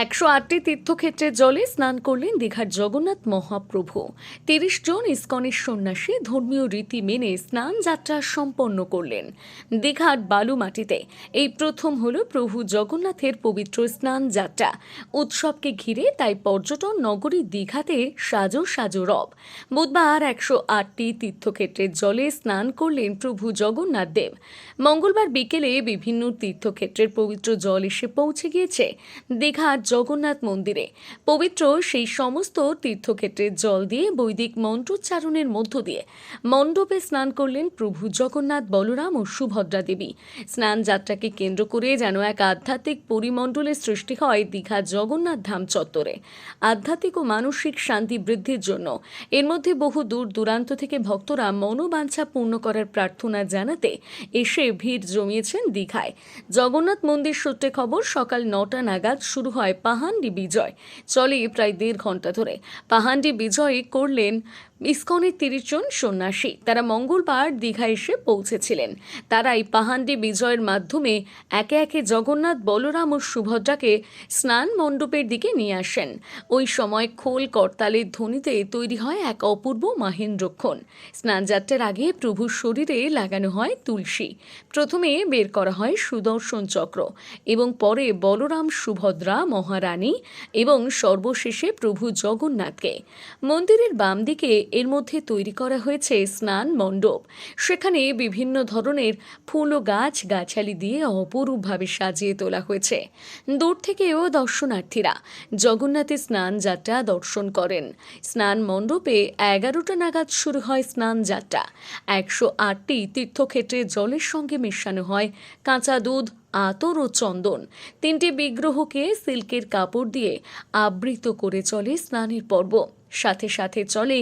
108টি তীর্থক্ষেত্রের জলে স্নান করলেন দীঘার জগন্নাথ মহাপ্রভু। 30 জন ইসকনের সন্ন্যাসী ধর্মীয় রীতি মেনে স্নান যাত্রা সম্পন্ন করলেন দীঘার বালুমাটিতে। এই প্রথম হল প্রভু জগন্নাথের পবিত্র স্নান যাত্রা। উৎসবকে ঘিরে তাই পর্যটন নগরী দীঘাতে সাজো সাজো রব। বুধবার 108টি তীর্থক্ষেত্রের জলে স্নান করলেন প্রভু জগন্নাথ দেব। মঙ্গলবার বিকেলে বিভিন্ন তীর্থক্ষেত্রের পবিত্র জল এসে পৌঁছে গিয়েছে দীঘার জগন্নাথ মন্দিরে। পবিত্র সেই সমস্ত তীর্থক্ষেত্রের জল দিয়ে বৈদিক মন্ত্রোচ্চারণের মধ্য দিয়ে মণ্ডপে স্নান করলেন প্রভু জগন্নাথ, বলরাম ও সুভদ্রা দেবী। স্নান যাত্রাকে কেন্দ্র করে যেন এক আধ্যাত্মিক পরিমণ্ডলের সৃষ্টি হয় দীঘা জগন্নাথ ধাম চত্বরে। আধ্যাত্মিক ও মানসিক শান্তি বৃদ্ধির জন্য এর মধ্যে বহু দূর দূরান্ত থেকে ভক্তরা মনোবাঞ্ছা পূর্ণ করার প্রার্থনা জানাতে এসে ভিড় জমিয়েছেন দীঘায়। জগন্নাথ মন্দির সূত্রে খবর, সকাল 9টা নাগাদ শুরু হয় পাহান্ডি বিজয়। চলে প্রায় 1.5 ঘন্টা ধরে। পাহান্ডি বিজয় করলেন ইসকনের 30 জন সন্ন্যাসী। তারা মঙ্গলবার দীঘা এসে পৌঁছেছিলেন। তারাই পাহান্ডি বিজয়ের মাধ্যমে একে একে জগন্নাথ, বলরাম ও সুভদ্রাকে স্নান মণ্ডপের দিকে নিয়ে আসেন। ওই সময় খোল করতালের ধ্বনিতে তৈরি হয় এক অপূর্ব মাহেন্দ্রক্ষণ। স্নানযাত্রার আগে প্রভুর শরীরে লাগানো হয় তুলসী। প্রথমে বের করা হয় সুদর্শন চক্র এবং পরে বলরাম, সুভদ্রা, মহারানী এবং সর্বশেষে প্রভু জগন্নাথকে। মন্দিরের বাম দিকে এর মধ্যে তৈরি করা হয়েছে স্নান মণ্ডপ। সেখানে বিভিন্ন ধরনের ফুল ও গাছালি দিয়ে অপরূপভাবে সাজিয়ে তোলা হয়েছে। দূর থেকেও দর্শনার্থীরা জগন্নাথের স্নান যাত্রা দর্শন করেন। স্নান মণ্ডপে 11টা নাগাদ শুরু হয় স্নান যাত্রা। 108টি তীর্থক্ষেত্রের জলের সঙ্গে মেশানো হয় কাঁচা দুধ, আতর ও চন্দন। 3টি বিগ্রহকে সিল্কের কাপড় দিয়ে আবৃত করে চলে স্নানের পর্ব। সাথে সাথে চলে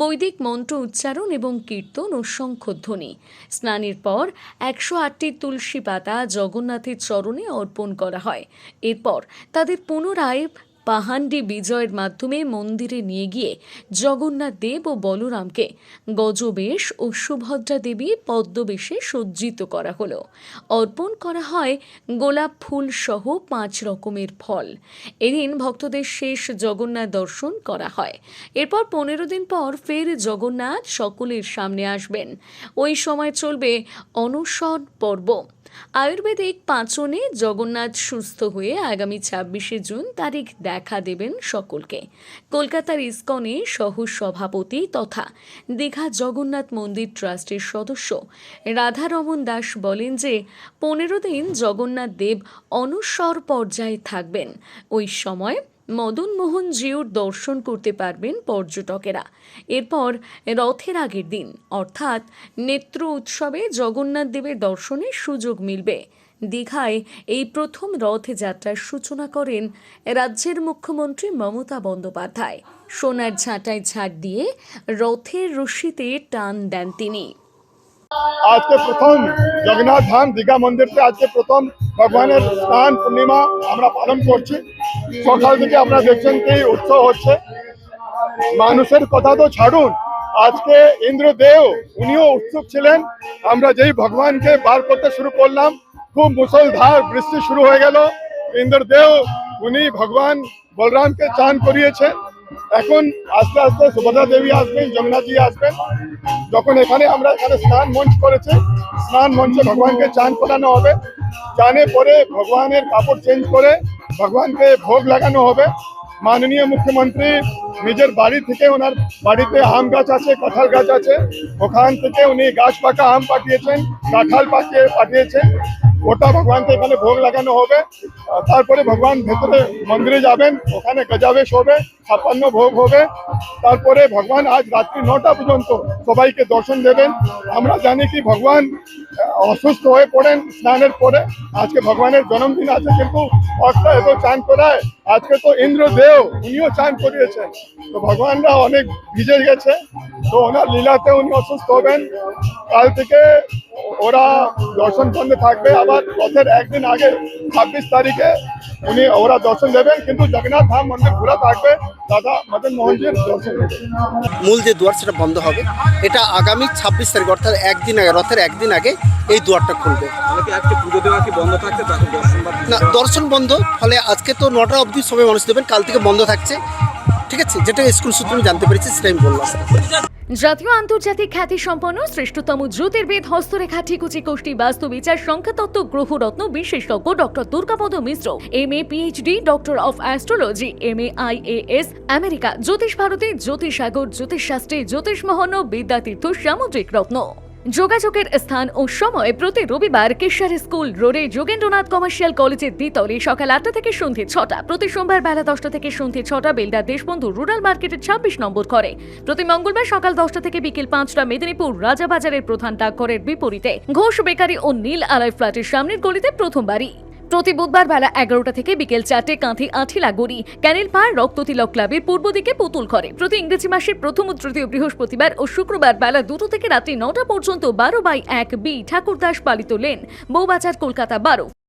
বৈদিক মন্ত্র উচ্চারণ এবং কীর্তন ও শঙ্খধ্বনি। স্নানের পর 108টি তুলসী পাতা জগন্নাথের চরণে অর্পণ করা হয়। এরপর তাদের পুনরায় পাহান্ডি বিজয়ের মাধ্যমে মন্দিরে নিয়ে গিয়ে জগন্নাথ দেব ও বলরামকে গজবেশ ও সুভদ্রা দেবী পদ্মবেশে সজ্জিত করা হলো। অর্পণ করা হয় গোলাপ ফুল সহ 5 রকমের ফল। এদিন ভক্তদের শেষ জগন্নাথ দর্শন করা হয়। এরপর 15 দিন পর ফের জগন্নাথ সকলের সামনে আসবেন। ওই সময় চলবে অনশন পর্ব। আয়ুর্বেদিক পাঁচনে জগন্নাথ সুস্থ হয়ে আগামী 26শে জুন তারিখ দেখা দেবেন সকলকে। কলকাতার ইসকনে সহ সভাপতি তথা দীঘা জগন্নাথ মন্দির ট্রাস্টের সদস্য রাধারমন দাস বলেন যে 15 দিন জগন্নাথ দেব অনশর পর্যায়ে থাকবেন। ওই সময় মদন মোহন জিউর দর্শন করতে পারবেন পর্যটকেরা। এরপর রথের আগের দিন অর্থাৎ নেত্র উৎসবে জগন্নাথ দেবের দর্শনের সুযোগ মিলবে। দীঘায় এই প্রথম রথযাত্রার সূচনা করেন রাজ্যের মুখ্যমন্ত্রী মমতা বন্দ্যোপাধ্যায়। সোনার ঝাঁটায় ঝাঁট দিয়ে রথের রশিতে টান দেন তিনি। আজকে প্রথম জগন্নাথ ধাম দীঘা মন্দিরতে আজকে প্রথম ভগবানের স্নান পূর্ণিমা আমরা পালন করছি। সকাল থেকে আপনারা দেখছেন কি উৎসব হচ্ছে। মানুষের কথা তো ছাড়ুন, আজকে ইন্দ্রদেব উনিও উৎসুক ছিলেন। আমরা যেই ভগবানকে বার করতে শুরু করলাম, খুব মুষলধার বৃষ্টি শুরু হয়ে গেল। ইন্দ্রদেব উনি ভগবান বলরামকে চান করিয়েছেন। এখন আস্তে আস্তে সুভদ্রা দেবী আসবেন, জগন্নাথজি আসবেন। যখন আমরা এখানে স্নান মঞ্চ করেছি, স্নান মঞ্চে ভগবানকে চান করানো হবে। চানে পরে ভগবানের কাপড় চেঞ্জ করে ভগবানকে ভোগ লাগানো হবে। মাননীয় মুখ্যমন্ত্রী নিজের বাড়ি থেকে, ওনার বাড়িতে আম গাছ আছে, কাঁঠাল গাছ আছে, ওখান থেকে উনি গাছ পাকা আম পাঠিয়েছেন, কাঁঠাল পাঠিয়েছেন। ওটা ভগবানকে এখানে ভোগ লাগানো হবে। তারপরে ভগবান ভেতরে মন্দিরে যাবেন, ওখানে গজাবেশ হবে, 56 ভোগ হবে। তারপরে ভগবান আজ রাত্রি 9টা পর্যন্ত সবাইকে দর্শন দেবেন। আমরা জানি কি ভগবান অসুস্থ হয়ে পড়েন স্নানের পরে। আজকে ভগবানের জন্মদিন আছে, কিন্তু ভক্তরা এত চান করায়। আজকে তো ইন্দ্রদেব উনিও চান করিয়েছেন, তো ভগবানরা অনেক ভিজে গেছে, তো ওনার লীলাতে উনি অসুস্থ হবেন। কাল থেকে ওরা দর্শন করতে থাকবে। আবার আবার রথের একদিন আগে 26 তারিখে ওরা দর্শন দেবেন, কিন্তু জগন্নাথ ধাম মন্দির খোলা থাকবে, দাদা মদন মোহনজির দর্শন দেবেন। মূল যে দুয়ার সেটা বন্ধ হবে, এটা আগামী 26 তারিখ অর্থাৎ একদিন আগে, রথের একদিন আগে এই দুয়ারটা খুলবে। আজকে পুজো দেওয়া কি বন্ধ থাকছে? না, দর্শন বন্ধ, ফলে আজকে তো 9টা অবধি সবাই মানুষ দেবেন, কাল থেকে বন্ধ থাকছে। ঠিক আছে, যেটা স্কুল সূত্রে আমি জানতে পেরেছি সেটা আমি বললাম। জাতীয় আন্তর্জাতিক খ্যাতি সম্পন্ন শ্রেষ্ঠতম জ্যোতির্বিদ হস্তরেখা ঠিকুচি কোষ্ঠী বাস্তু বিচার সংখ্যাতত্ত্ব গ্রহরত্ন বিশেষজ্ঞ doctor Durgapada Mishra, MA PhD, doctor of astrology, MA IAS, America, জ্যোতিষ ভারতী, জ্যোতিষ সাগর, জ্যোতিষ শাস্ত্রী, জ্যোতিষ মহন্য, বিদ্যাতীর্থ, সামুদ্রিক রত্ন। যোগাযোগের স্থান ও সময় প্রতি রবিবার কেশার স্কুল রোডে যোগেন্দ্রনাথ কমার্শিয়াল কলেজের দ্বিতলে সকাল 8টা থেকে সন্ধ্যে 6টা, প্রতি সোমবার বেলা 10টা থেকে সন্ধ্যে 6টা বেলদা দেশবন্ধু রুরাল মার্কেটের 26 নম্বর ঘরে, প্রতি মঙ্গলবার সকাল 10টা থেকে বিকেল 5টা মেদিনীপুর রাজাবাজারের প্রধান ডাকঘরের বিপরীতে ঘোষ বেকারি ও নীল আলয় ফ্ল্যাটের সামনের গলিতে প্রথম বাড়ি, প্রতি বুধবার বেলা 11টা থেকে বিকেল 4টে কাঁথি আঠিলা গড়ি ক্যানেল পাড় রক্ততিলক ক্লাবের পূর্ব দিকে পুতুল ঘরে, প্রতি ইংরেজি মাসের প্রথম ও তৃতীয় বৃহস্পতিবার ও শুক্রবার বেলা 2টো থেকে রাত্রি 9টা পর্যন্ত 12/1 বি ঠাকুরদাস পালিত লেন, বউবাজার, কলকাতা 12।